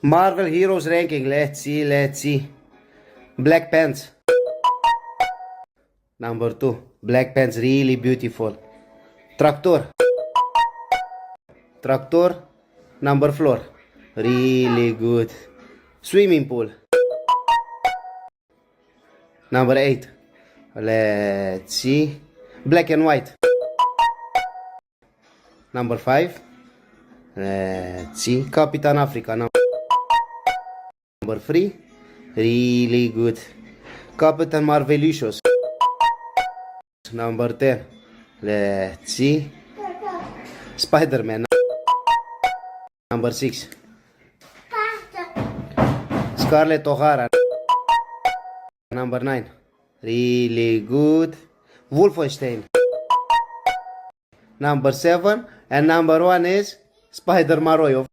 Marvel Heroes ranking. Let's see. Black Pants. Number 2. Black Pants, really beautiful. Tractor. Number 4. Really good. Swimming pool. Number 8. Let's see. Black and white. Number 5. Let's see. Captain Africa. Number 3. Really good. Captain Marvelicious. Number 10. Let's see. Spider-Man. Number 6. Scarlett O'Hara. Number 9. Really good. Wolfenstein. Number 7. And number 1 is Spider Maroyo.